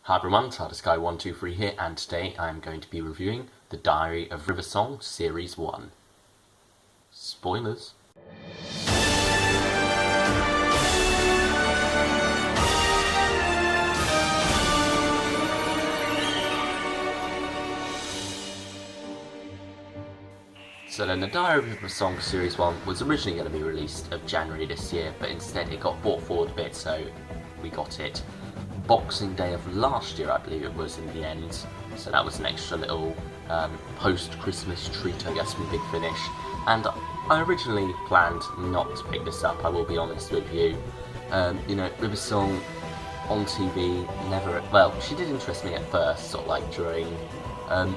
Hi everyone, TardisGuy123 here, and today I am going to be reviewing The Diary of Riversong Series 1. Spoilers. So then, The Diary of Riversong Series 1 was originally going to be released of January this year, but instead it got brought forward a bit, so we got it Boxing Day of last year, I believe it was, in the end. So that was an extra little post-Christmas treat, I guess, from Big Finish. And I originally planned not to pick this up, I will be honest with you. Riversong on TV never... Well, she did interest me at first, sort of like during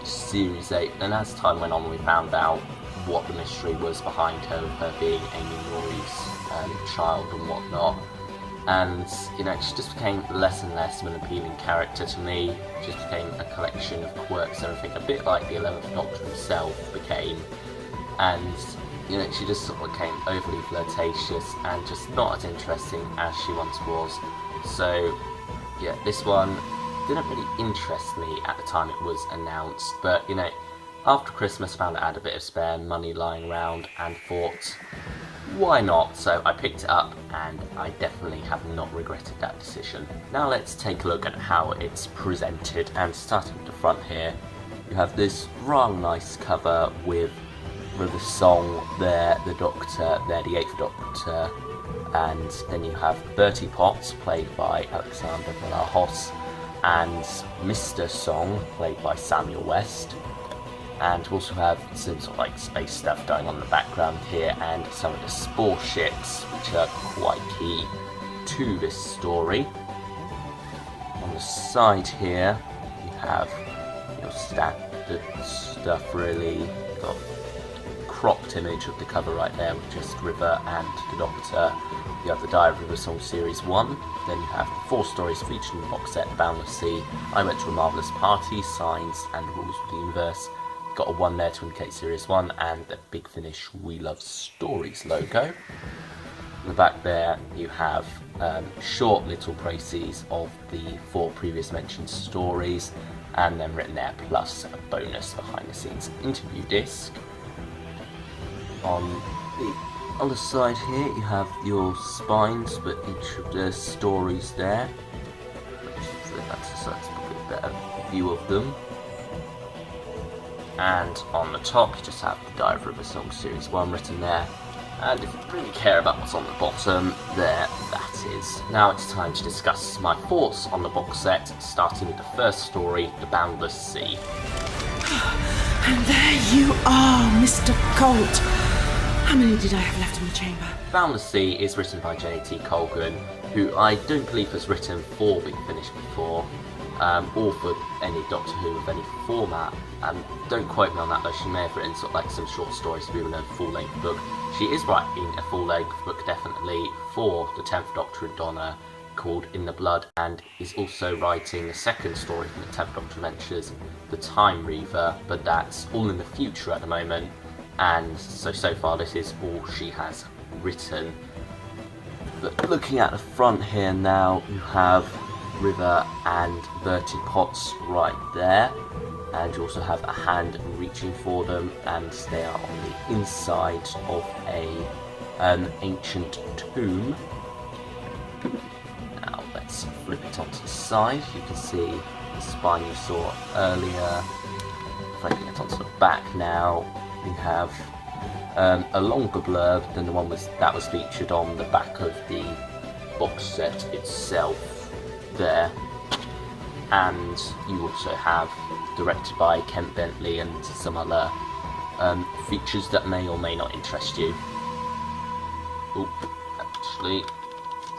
Series 8. And as time went on, we found out what the mystery was behind her being Amy Norrie's child and whatnot. And, she just became less and less of an appealing character to me. Just became a collection of quirks and everything, a bit like the 11th Doctor himself became. And, she just sort of became overly flirtatious and just not as interesting as she once was. So, yeah, this one didn't really interest me at the time it was announced. But, after Christmas, found I had a bit of spare money lying around and thought, why not? So I picked it up, and I definitely have not regretted that decision. Now let's take a look at how it's presented, and starting at the front here, you have this rather nice cover with Riversong there, the Doctor there, the 8th Doctor, and then you have Bertie Potts, played by Alexander Vlahos, and Mr. Song, played by Samuel West. And we also have some sort of like space stuff going on in the background here, and some of the SporeShips, which are quite key to this story. On the side here, you have your standard stuff really. You've got a cropped image of the cover right there with just River and the Doctor. You have the Diary of Riversong Series 1. Then you have the 4 stories featured in the box set, Boundless, I Went to a Marvellous Party, Signs and Rules of the Universe. Got a 1 there to indicate Series 1, and the Big Finish We Love Stories logo. In the back there you have short little précis of the 4 previous mentioned stories, and then written there plus a bonus behind the scenes interview disc. On the other side here you have your spines for each of the stories there. That's probably a better view of them. And on the top you just have the Diary of Riversong Series 1 written there, and if you really care about what's on the bottom, there that is. Now it's time to discuss my thoughts on the box set, starting with the first story, The Boundless Sea. And there you are, Mr. Colt. How many did I have left in the chamber? Boundless Sea is written by J.T. Colgan, who I don't believe has written for Big Finish before, or for any Doctor Who of any format. Don't quote me on that though, she may have written sort of like some short stories to be in a full-length book. She is writing a full-length book definitely for the 10th Doctor and Donna called In the Blood, and is also writing a second story from the 10th Doctor Adventures, The Time Reaver, but that's all in the future at the moment, and so far this is all she has written. But looking at the front here now, you have River and Bertie Potts right there, and you also have a hand reaching for them, and they are on the inside of an ancient tomb. Now let's flip it onto the side. You can see the spine you saw earlier. Flipping it onto the back now, we have a longer blurb than the one that was featured on the back of the box set itself there. And you also have directed by Kent Bentley and some other features that may or may not interest you. Oop, actually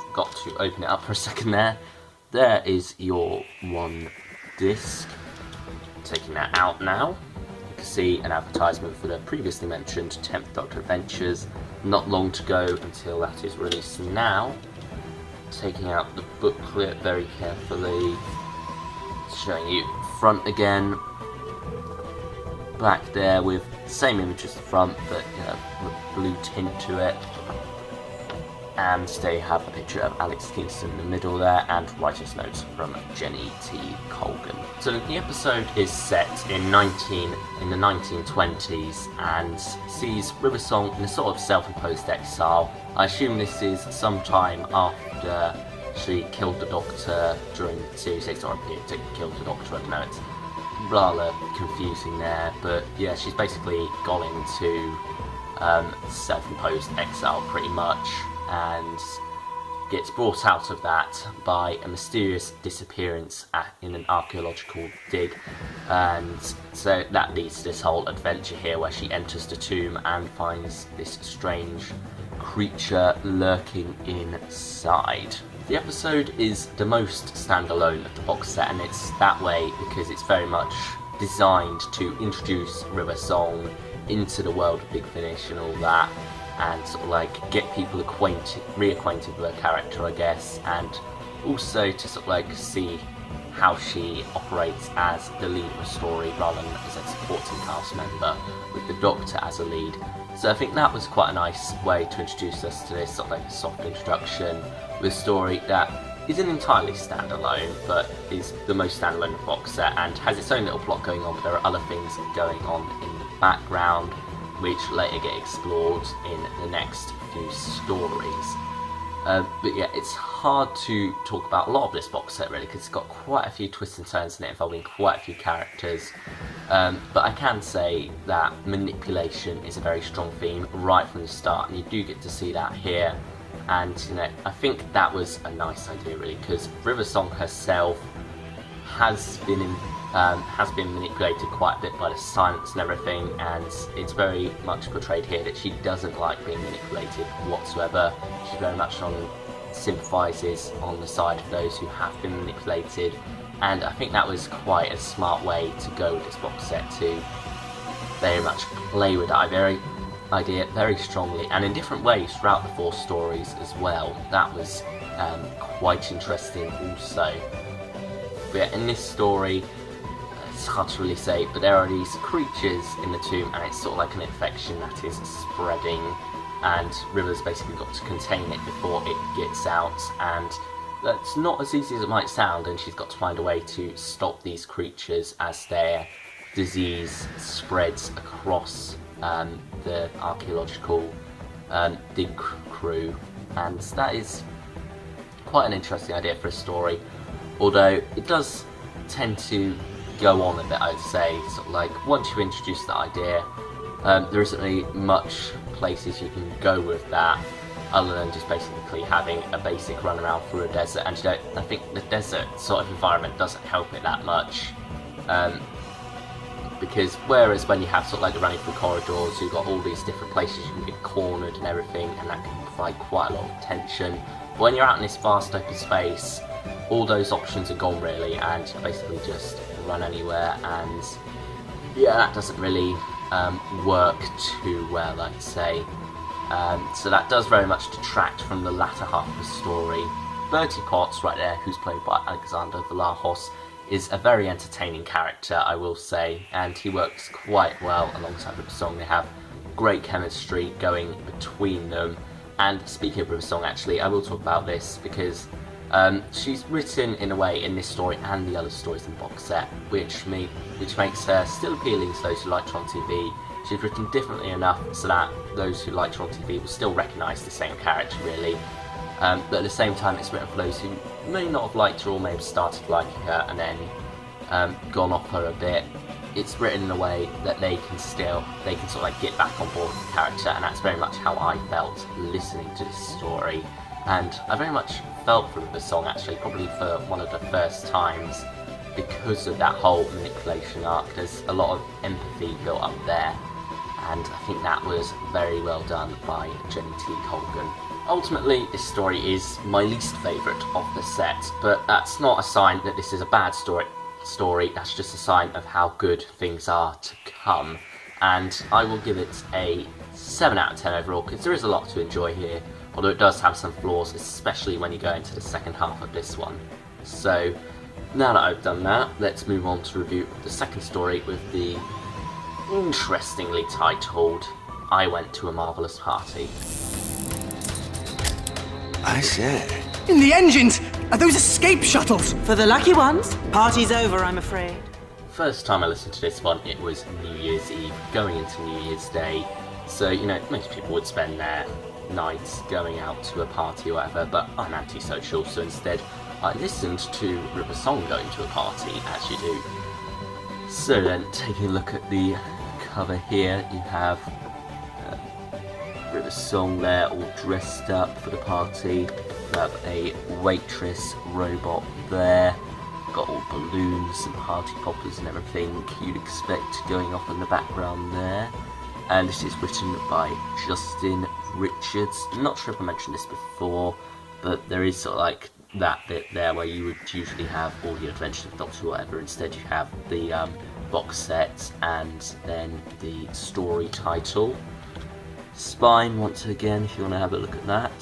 forgot to open it up for a second there. There is your 1 disc. Taking that out now, you can see an advertisement for the previously mentioned 10th Doctor Adventures. Not long to go until that is released now. Taking out the booklet very carefully, showing you front again, back there with the same image as the front, but with blue tint to it. and they have a picture of Alex Kingston in the middle there, and writer's notes from Jenny T. Colgan. So the episode is set in the 1920s and sees River Song in a sort of self-imposed exile. I assume this is sometime after she killed the Doctor during Series 6, or appeared to kill the Doctor. I don't know, it's rather confusing there, but yeah, she's basically gone into self-imposed exile pretty much, and gets brought out of that by a mysterious disappearance in an archaeological dig, and so that leads to this whole adventure here where she enters the tomb and finds this strange creature lurking inside. The episode is the most standalone of the box set, and it's that way because it's very much designed to introduce River Song into the world of Big Finish and all that, and sort of like get people reacquainted with her character, I guess, and also to sort of like see how she operates as the lead of a story rather than as a supporting cast member with the Doctor as a lead. So I think that was quite a nice way to introduce us to this sort of like a soft introduction with a story that isn't entirely standalone, but is the most standalone of the box set and has its own little plot going on, but there are other things going on in the background which later get explored in the next few stories. But yeah, it's hard to talk about a lot of this box set really, because it's got quite a few twists and turns in it involving quite a few characters. But I can say that manipulation is a very strong theme right from the start, and you do get to see that here. And you know, I think that was a nice idea really, because River Song herself has been manipulated quite a bit by the silence and everything, and it's very much portrayed here that she doesn't like being manipulated whatsoever. She very much sympathises on the side of those who have been manipulated, and I think that was quite a smart way to go with this box set, to very much play with that idea very strongly and in different ways throughout the 4 stories as well. That was quite interesting also. But yeah, in this story, it's hard to really say, but there are these creatures in the tomb, and it's sort of like an infection that is spreading, and River's basically got to contain it before it gets out, and that's not as easy as it might sound, and she's got to find a way to stop these creatures as their disease spreads across the archaeological dig crew, and that is quite an interesting idea for a story, although it does tend to go on a bit, I'd say. Sort of like once you introduce that idea, there isn't really much places you can go with that other than just basically having a basic run around through a desert, and I think the desert sort of environment doesn't help it that much, because whereas when you have sort of like the running through corridors, you've got all these different places you can get cornered and everything, and that can provide quite a lot of tension. But when you're out in this vast open space, all those options are gone really, and you basically just run anywhere, and yeah, that doesn't really work too well, I'd say. So that does very much detract from the latter half of the story. Bertie Potts right there, who's played by Alexander Vlahos, is a very entertaining character, I will say, and he works quite well alongside River Song. They have great chemistry going between them. And speaking of River Song, actually, I will talk about this because she's written in a way in this story and the other stories in the box set which makes her still appealing to those who liked her on TV. She's written differently enough so that those who liked her on TV will still recognise the same character really, but at the same time it's written for those who may not have liked her or may have started liking her and then gone off her a bit. It's written in a way that they can sort of like get back on board with the character, and that's very much how I felt listening to this story. And I very much felt for the song actually, probably for one of the first times, because of that whole manipulation arc. There's a lot of empathy built up there, and I think that was very well done by Jenny T. Colgan. Ultimately, this story is my least favourite of the set, but that's not a sign that this is a bad story, that's just a sign of how good things are to come. And I will give it a 7 out of 10 overall, because there is a lot to enjoy here, although it does have some flaws, especially when you go into the second half of this one. So, now that I've done that, let's move on to review the second story with the interestingly titled I Went to a Marvellous Party. I said. In the engines! Are those escape shuttles? For the lucky ones, party's over, I'm afraid. First time I listened to this one, it was New Year's Eve, going into New Year's Day. So, you know, most people would spend their nights going out to a party or whatever, but I'm antisocial, so instead I listened to River Song going to a party, as you do. So then, taking a look at the cover here, you have River Song there, all dressed up for the party. You have a waitress robot there. Got all balloons and party poppers and everything you'd expect going off in the background there. And this is written by Justin Richards. I'm not sure if I mentioned this before, but there is sort of like that bit there where you would usually have all your Adventures of Doctor whatever. Instead you have the box set and then the story title. Spine once again if you want to have a look at that.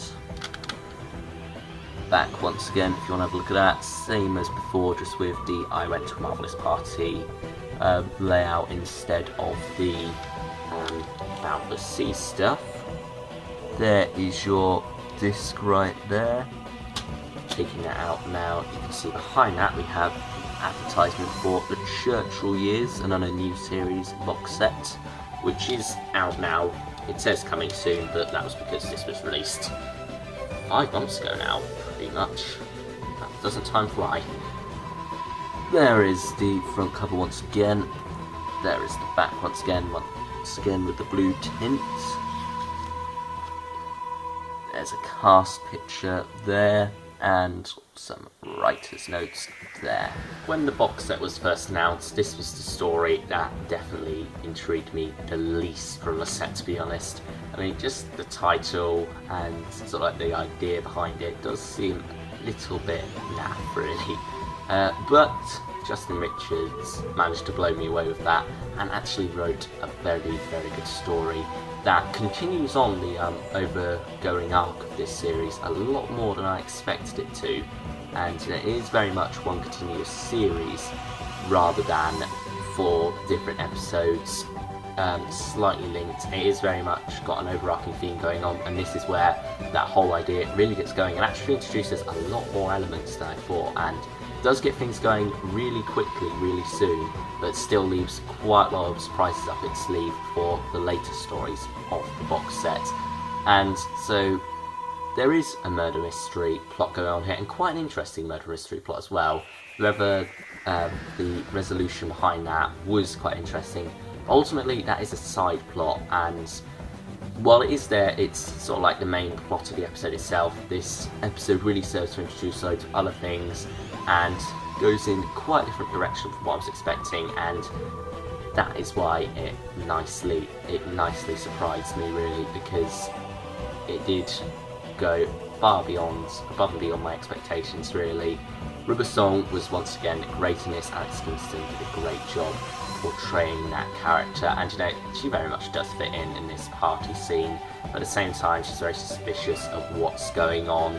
Back once again if you want to have a look at that. Same as before, just with the I Went to a Marvelous Party layout instead of the boundless sea stuff. There is your disc right there. Taking that out now, you can see behind that we have advertisement for the Churchill Years, another new series box set, which is out now. It says coming soon, but that was because this was released 5 months ago now, pretty much. Doesn't time fly? There is the front cover once again. There is the back once again with the blue tint. There's a cast picture there, and some writer's notes there. When the box set was first announced, this was the story that definitely intrigued me the least from the set, to be honest. I mean, just the title and sort of like the idea behind it does seem a little bit naff, really. But Justin Richards managed to blow me away with that and actually wrote a very, very good story that continues on the overgoing arc of this series a lot more than I expected it to, and it is very much one continuous series rather than 4 different episodes slightly linked. It is very much got an overarching theme going on, and this is where that whole idea really gets going and actually introduces a lot more elements than I thought, and does get things going really quickly, really soon, but still leaves quite a lot of surprises up its sleeve for the later stories of the box set. And so there is a murder mystery plot going on here, and quite an interesting murder mystery plot as well. Whether the resolution behind that was quite interesting. Ultimately, that is a side plot, and while it is there, it's sort of like the main plot of the episode itself. This episode really serves to introduce loads of other things and goes in quite a different direction from what I was expecting, and that is why it nicely surprised me, really, because it did go above and beyond my expectations, really. River Song was once again great in this. Alex Kingston did a great job portraying that character, and you know, she very much does fit in this party scene, but at the same time she's very suspicious of what's going on,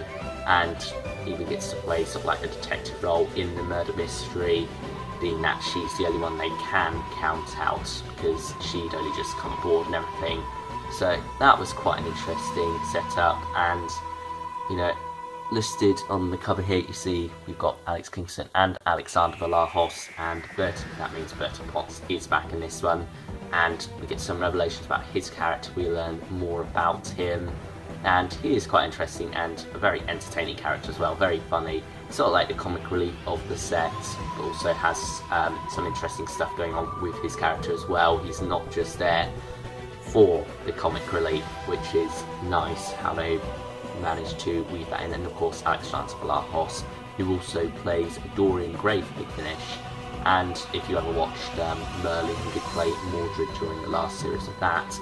and even gets to play sort of like a detective role in the murder mystery, being that she's the only one they can count out because she'd only just come aboard and everything. So that was quite an interesting setup, and you know, listed on the cover here you see we've got Alex Kingston and Alexander Vlahos, and that means Bertie Potts is back in this one, and we get some revelations about his character. We learn more about him, and he is quite interesting and a very entertaining character as well, very funny, sort of like the comic relief of the set, but also has some interesting stuff going on with his character as well. He's not just there for the comic relief, which is nice how they managed to weave that in. And of course Alexander Vlahos, who also plays Dorian Gray for Big Finish, and if you ever watched Merlin, he did play Mordred during the last series of that.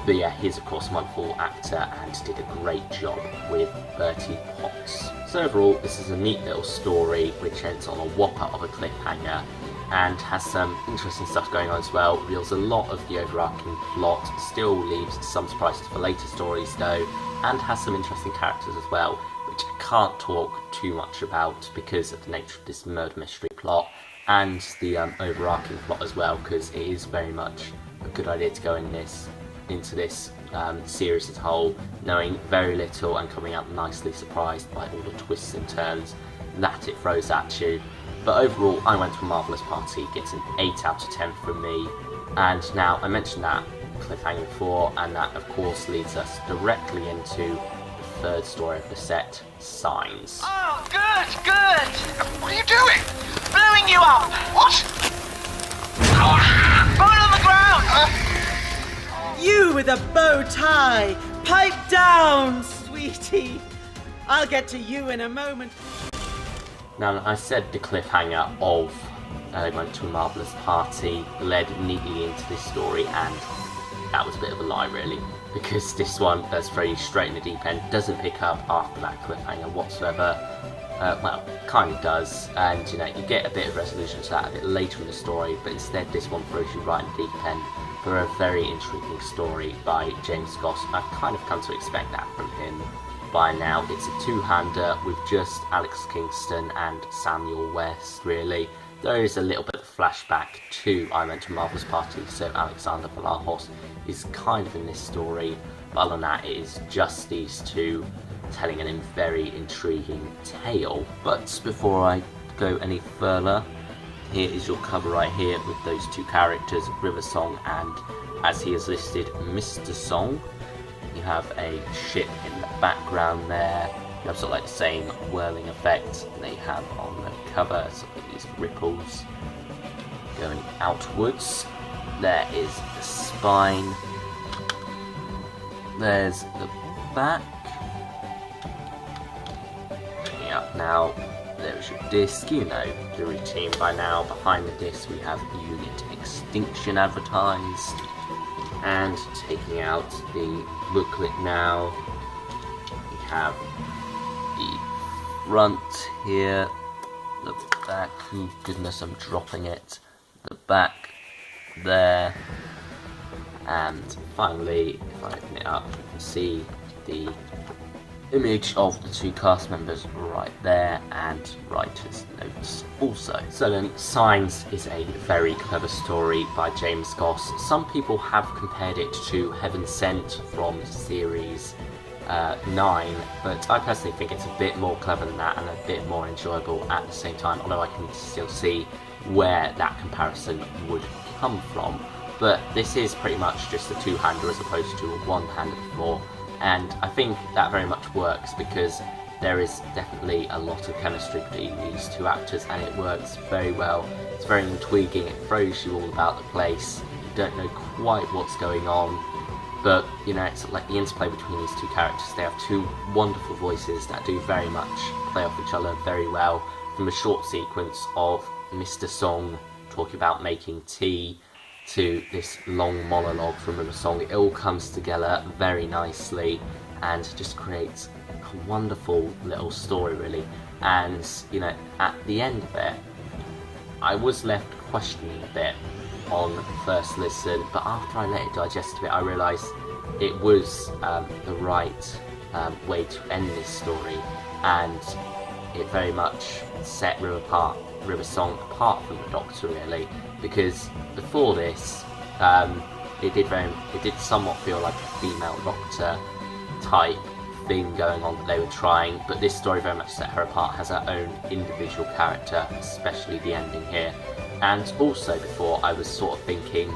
But yeah, he's of course a wonderful actor and did a great job with Bertie Potts. So overall, this is a neat little story which ends on a whopper of a cliffhanger and has some interesting stuff going on as well. Reveals a lot of the overarching plot, still leaves some surprises for later stories though, and has some interesting characters as well, which I can't talk too much about because of the nature of this murder mystery plot and the overarching plot as well, because it is very much a good idea to go in this into this series as a whole, knowing very little and coming out nicely surprised by all the twists and turns that it throws at you. But overall, I went to a marvellous party, gets an 8 out of 10 from me. And now, I mentioned that cliffhanger before, and that of course leads us directly into the third story of the set, Signs. Oh, good, good! What are you doing? Blowing you up! What? Phone on the ground! You with a bow tie! Pipe down, sweetie! I'll get to you in a moment. Now, I said the cliffhanger of went to a marvellous party led neatly into this story, and that was a bit of a lie really, because this one does throw you straight in the deep end, doesn't pick up after that cliffhanger whatsoever. Well, kind of does, and you know, you get a bit of resolution to that a bit later in the story, but instead this one throws you right in the deep end for a very intriguing story by James Goss. I've kind of come to expect that from him by now. It's a two-hander with just Alex Kingston and Samuel West, really. There is a little bit of flashback to I Went to a Marvellous Party, so Alexander Vlahos is kind of in this story, but other than that, it is just these two telling a very intriguing tale. But before I go any further, here is your cover right here with those two characters, River Song and, as he is listed, Mr. Song. You have a ship in the background there. You have sort of like the same whirling effect they have on the cover, sort of these ripples going outwards. There is the spine. There's the back. Yeah, now there's your disc. You know the routine by now. Behind the disc we have Unit Extinction advertised. And taking out the booklet now, we have the front here, the back, oh goodness I'm dropping it, the back there, and finally if I open it up you can see the image of the two cast members right there, and writer's notes also. So then, Signs is a very clever story by James Goss. Some people have compared it to Heaven Sent from series 9, but I personally think it's a bit more clever than that and a bit more enjoyable at the same time, although I can still see where that comparison would come from. But this is pretty much just a two-hander as opposed to a one-hander before. And I think that very much works because there is definitely a lot of chemistry between these two actors and it works very well. It's very intriguing, it throws you all about the place, you don't know quite what's going on, but you know, it's like the interplay between these two characters. They have two wonderful voices that do very much play off each other very well. From a short sequence of Mr. Song talking about making tea to this long monologue from River Song, it all comes together very nicely and just creates a wonderful little story really. And you know, at the end of it, I was left questioning a bit on first listen, but after I let it digest a bit, I realised it was the right way to end this story, and it very much set River Song apart from the Doctor really, because before this it did somewhat feel like a female Doctor type thing going on that they were trying, but this story very much set her apart, has her own individual character, especially the ending here. And also before, I was sort of thinking,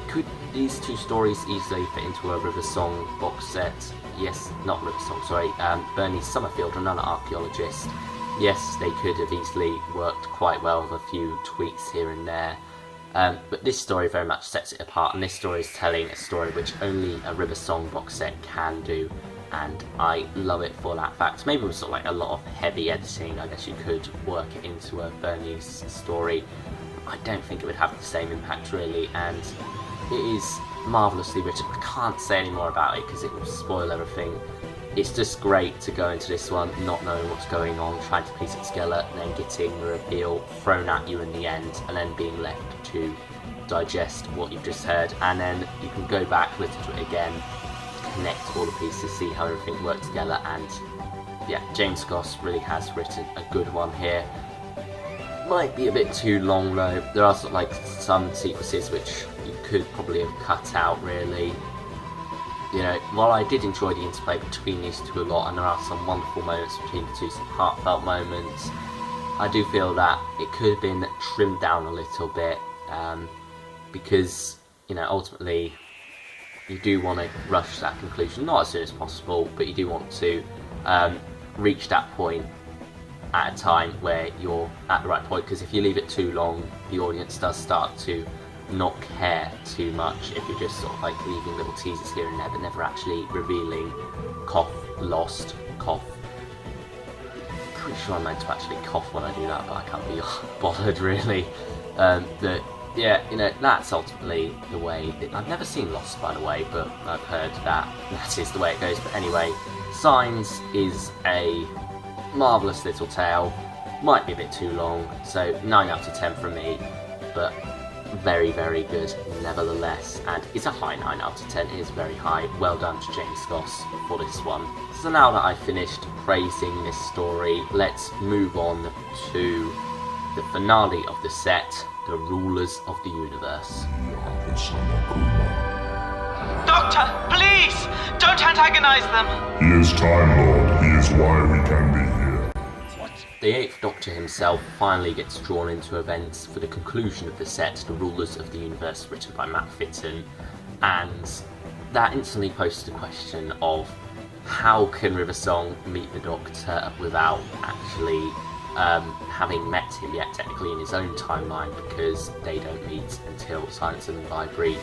could these two stories easily fit into a River Song box set? Yes, not River Song, sorry, Bernie Summerfield, another archaeologist. Yes, they could have easily worked quite well with a few tweaks here and there. But this story very much sets it apart, and this story is telling a story which only a River Song box set can do, and I love it for that fact. Maybe with sort of like a lot of heavy editing, I guess you could work it into a Bernie's story. I don't think it would have the same impact really, and it is marvellously written. I can't say any more about it because it will spoil everything. It's just great to go into this one not knowing what's going on, trying to piece it together, and then getting the reveal thrown at you in the end, and then being left to digest what you've just heard, and then you can go back, listen to it again, connect all the pieces, see how everything works together. And yeah, James Goss really has written a good one here. Might be a bit too long though. There are sort of like some sequences which you could probably have cut out really, while I did enjoy the interplay between these two a lot, and there are some wonderful moments between the two, some heartfelt moments, I do feel that it could have been trimmed down a little bit, because, ultimately, you do want to rush that conclusion, not as soon as possible, but you do want to reach that point at a time where you're at the right point, because if you leave it too long, the audience does start to not care too much if you're just sort of like leaving little teasers here and there but never actually revealing cough, lost, cough. Pretty sure I'm meant to actually cough when I do that, but I can't be bothered really. That's ultimately the way I've never seen Lost, by the way, but I've heard that is the way it goes. But anyway, Signs is a marvellous little tale, might be a bit too long, so 9 out of 10 from me, but very, very good nevertheless, and it's a high 9 out of 10. It is very high. Well done to James Goss for this one. So now that I've finished praising this story, let's move on to the finale of the set, the rulers of the universe. Doctor, please! Don't antagonize them! He is Time Lord. He is why we can be here. The Eighth Doctor himself finally gets drawn into events for the conclusion of the set, The Rulers of the Universe, written by Matt Fitton, and that instantly poses the question of how can River Song meet the Doctor without actually having met him yet technically in his own timeline, because they don't meet until Silence and Library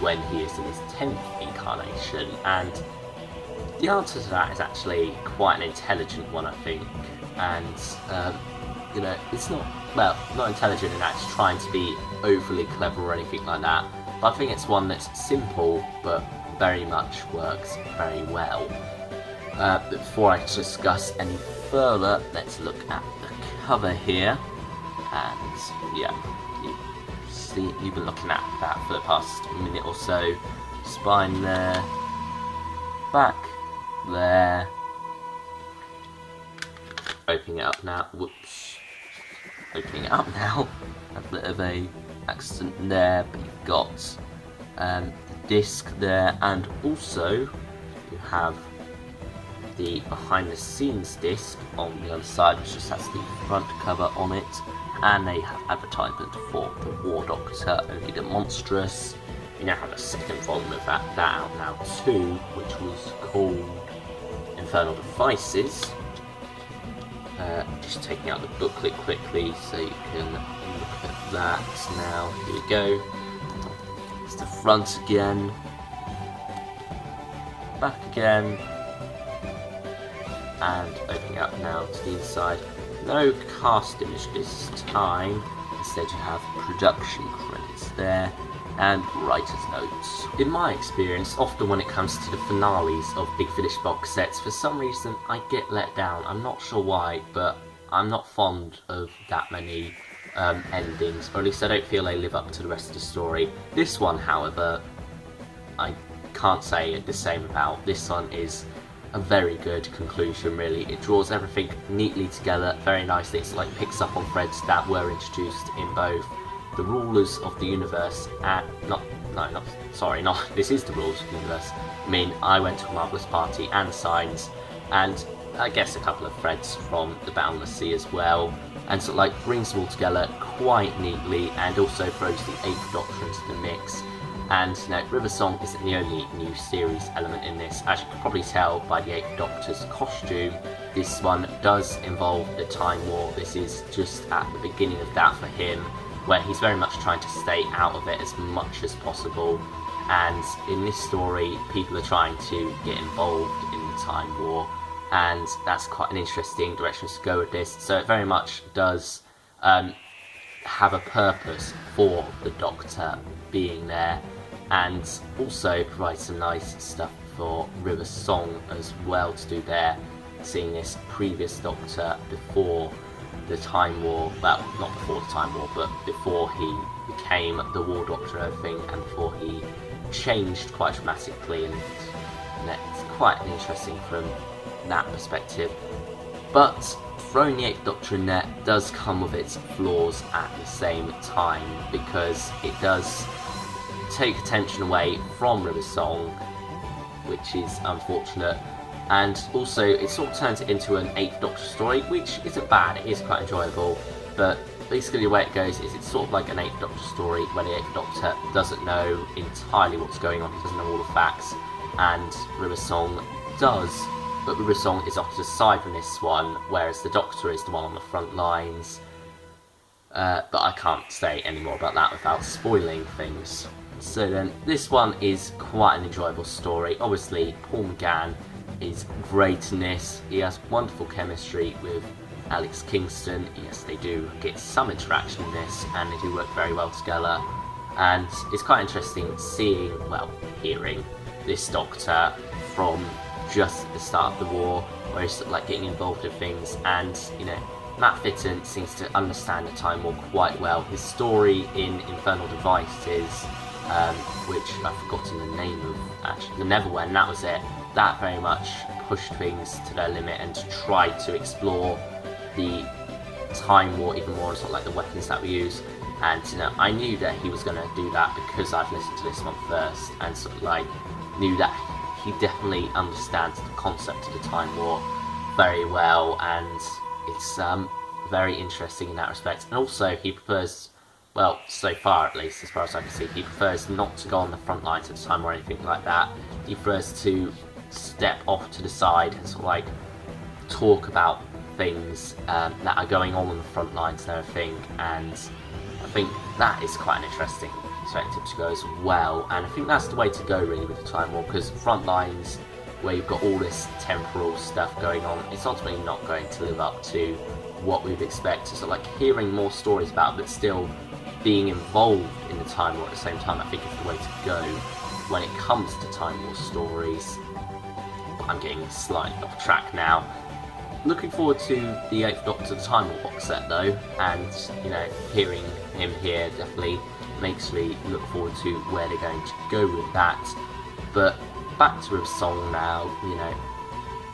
when he is in his 10th incarnation, and the answer to that is actually quite an intelligent one, I think. And it's not intelligent in actually trying to be overly clever or anything like that, but I think it's one that's simple but very much works very well. But before I discuss any further, let's look at the cover here, and you've been looking at that for the past minute or so. Spine there, back there. Opening it up now. Whoops. Opening it up now. A bit of a accident there, but you've got the disc there, and also you have the behind the scenes disc on the other side, which just has the front cover on it, and they have advertisement for the War Doctor, Only the Monstrous. You now have a second volume of that out now too, which was called Infernal Devices. Just taking out the booklet quickly so you can look at that now. Here we go. It's the front again, back again, and opening up now to the inside. No cast image this time, instead you have production credits there and writer's notes. In my experience, often when it comes to the finales of Big Finish box sets, for some reason I get let down. I'm not sure why, but I'm not fond of that many endings, or at least I don't feel they live up to the rest of the story. This one, however, I can't say the same about. This one is a very good conclusion, really. It draws everything neatly together very nicely. It's like picks up on threads that were introduced in both The Rulers of the Universe and this is The Rulers of the Universe. I mean, I Went to a Marvellous Party and Signs, and I guess a couple of threads from the Boundless Sea as well, and sort of like brings them all together quite neatly, and also throws the Eighth Doctor into the mix. And River Song isn't the only new series element in this. As you can probably tell by the Eighth Doctor's costume, this one does involve the Time War. This is just at the beginning of that for him, where he's very much trying to stay out of it as much as possible. And in this story, people are trying to get involved in the Time War, and that's quite an interesting direction to go with this. So it very much does have a purpose for the Doctor being there, and also provides some nice stuff for River Song as well to do there, seeing this previous Doctor before the Time War, well, not before the Time War, but before he became the War Doctor and everything, and before he changed quite dramatically, and it's quite interesting from that perspective. But throwing the Eighth Doctor in there does come with its flaws at the same time, because it does take attention away from River Song which is unfortunate. And also, it sort of turns it into an 8th Doctor story, which isn't bad, it is quite enjoyable, but basically the way it goes is it's sort of like an 8th Doctor story where the 8th Doctor doesn't know entirely what's going on, he doesn't know all the facts, and River Song does, but River Song is off to the side from this one, whereas the Doctor is the one on the front lines. But I can't say any more about that without spoiling things. So then, this one is quite an enjoyable story. Obviously, Paul McGann is great in this. He has wonderful chemistry with Alex Kingston. Yes, they do get some interaction in this, and they do work very well together. And it's quite interesting seeing, well, hearing this Doctor from just the start of the war, where he's sort of like getting involved in things, and you know, Matt Fitton seems to understand the Time War quite well. His story in Infernal Devices, which I've forgotten the name of, actually, the Neverwhen, that was it. That very much pushed things to their limit and tried to explore the Time War even more, and sort of like the weapons that we use. And you know, I knew that he was going to do that because I've listened to this one first, and sort of like knew that he definitely understands the concept of the Time War very well, and it's very interesting in that respect. And also, he prefers, well, so far at least, as far as I can see, he prefers not to go on the front lines at the time or anything like that. He prefers to step off to the side and sort of like talk about things that are going on the front lines and everything, and I think that is quite an interesting perspective to go as well. And I think that's the way to go really with the Time War, because front lines where you've got all this temporal stuff going on, it's ultimately not going to live up to what we'd expect. So like hearing more stories about it, but still being involved in the Time War at the same time, I think is the way to go when it comes to Time War stories. I'm getting slightly off track now. Looking forward to the 8th Doctor Time War box set though, and you know, hearing him here definitely makes me look forward to where they're going to go with that. But back to River Song now, you know,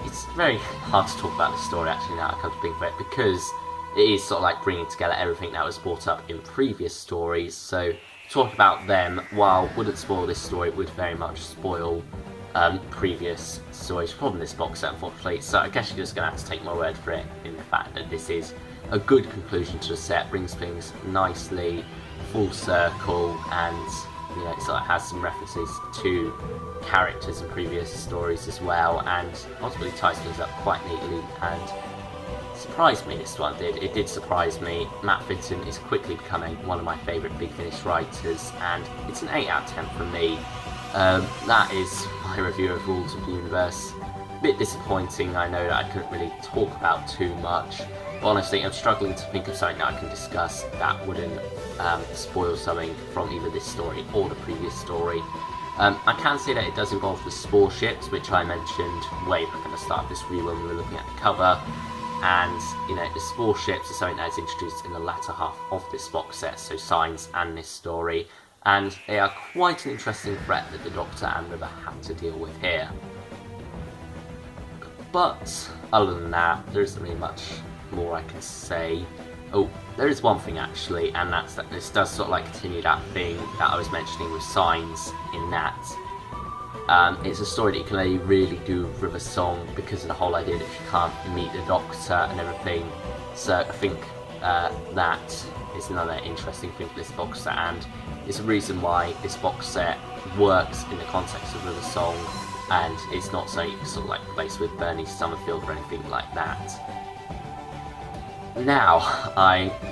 it's very hard to talk about the story actually now I come to think of it, because it is sort of like bringing together everything that was brought up in previous stories. So talk about them, while wouldn't spoil this story, it would very much spoil previous stories from this box set, unfortunately. So I guess you're just going to have to take my word for it in the fact that this is a good conclusion to the set, brings things nicely full circle, and you know, it sort of has some references to characters in previous stories as well, and ultimately ties things up quite neatly. And surprised me, this one did. It did surprise me. Matt Fitton is quickly becoming one of my favourite Big Finish writers, and it's an 8 out of 10 from me. That is my review of Rules of the Universe. A bit disappointing, I know that I couldn't really talk about too much. But honestly, I'm struggling to think of something that I can discuss that wouldn't spoil something from either this story or the previous story. I can say that it does involve the SporeShips, which I mentioned way back at the start of this review when we were looking at the cover. And, you know, the SporeShips is something that is introduced in the latter half of this box set, so Signs and this story. And they are quite an interesting threat that the Doctor and River have to deal with here. But, other than that, there isn't really much more I can say. Oh, there is one thing actually, and that's that this does sort of like continue that thing that I was mentioning with Signs, in that it's a story that you can only really do with River Song because of the whole idea that you can't meet the Doctor and everything. So I think that is another interesting thing for this box set, and it's a reason why this box set works in the context of River Song, and it's not something you can sort of like place with Bernie Summerfield or anything like that. Now,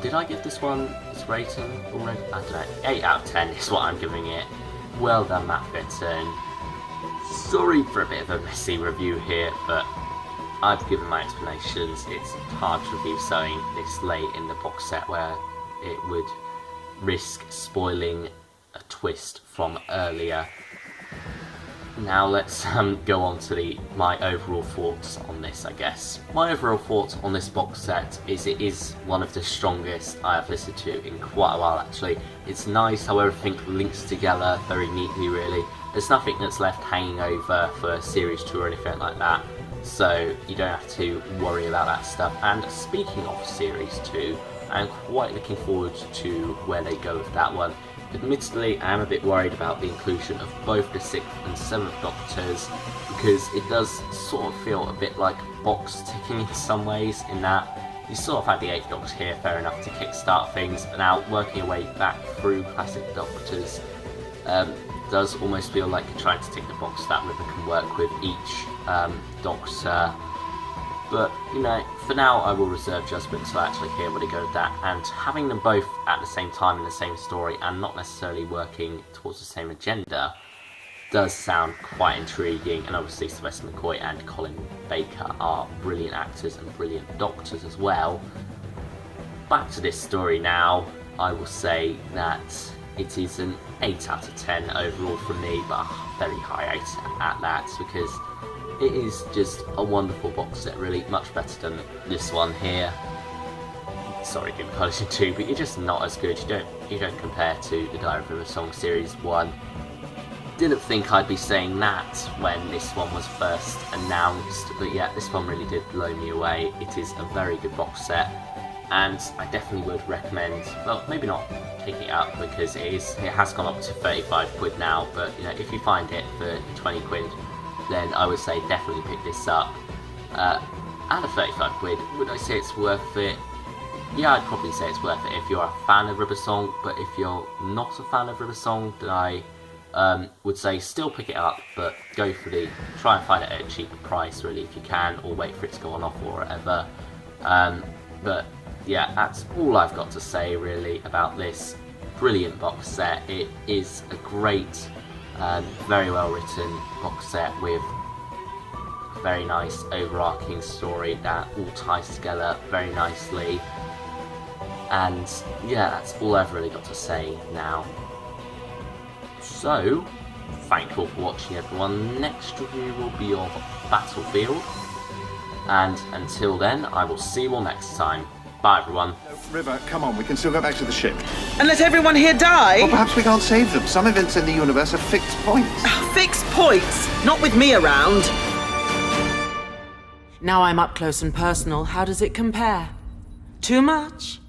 did I give this one its rating already? I don't know, 8 out of 10 is what I'm giving it. Well done, Matt Fitton. Sorry for a bit of a messy review here, but I've given my explanations. It's hard to review something this late in the box set where it would risk spoiling a twist from earlier. Now let's go on to my overall thoughts on this, I guess. My overall thoughts on this box set is it is one of the strongest I have listened to in quite a while actually. It's nice how everything links together very neatly really. There's nothing that's left hanging over for Series 2 or anything like that, so you don't have to worry about that stuff. And speaking of Series 2, I'm quite looking forward to where they go with that one. admittedly I am a bit worried about the inclusion of both the 6th and 7th Doctors, because it does sort of feel a bit like box ticking in some ways, in that you sort of had the 8th Doctor here, fair enough, to kickstart things, but now working your way back through classic Doctors does almost feel like you're trying to tick the box that River can work with each Doctor. But, you know, for now I will reserve judgment until I actually hear where they go with that, and having them both at the same time in the same story and not necessarily working towards the same agenda does sound quite intriguing. And obviously Sylvester McCoy and Colin Baker are brilliant actors and brilliant Doctors as well. Back to this story now, I will say that it is an 8 out of 10 overall from me, but a very high 8 at that, because it is just a wonderful box set, really, much better than this one here. Sorry, Doom Collision 2, but you're just not as good. You don't compare to the Diary of River Song Series 1. Didn't think I'd be saying that when this one was first announced, but yeah, this one really did blow me away. It is a very good box set, and I definitely would recommend, well, maybe not picking it up, because it has gone up to 35 quid now, but you know, if you find it for 20 quid, then I would say definitely pick this up. At a 35 quid, would I say it's worth it? Yeah, I'd probably say it's worth it if you're a fan of River Song, but if you're not a fan of River Song, then I would say still pick it up, but try and find it at a cheaper price really if you can, or wait for it to go on offer or whatever. But yeah, that's all I've got to say really about this brilliant box set. It is a great, very well written box set with a very nice overarching story that all ties together very nicely. And yeah, that's all I've really got to say now. So, thank you all for watching everyone. Next review will be of Battlefield. And until then, I will see you all next time. Bye everyone. River, come on, we can still go back to the ship. And let everyone here die? Or perhaps we can't save them. Some events in the universe are fixed points. Fixed points? Not with me around. Now I'm up close and personal, how does it compare? Too much?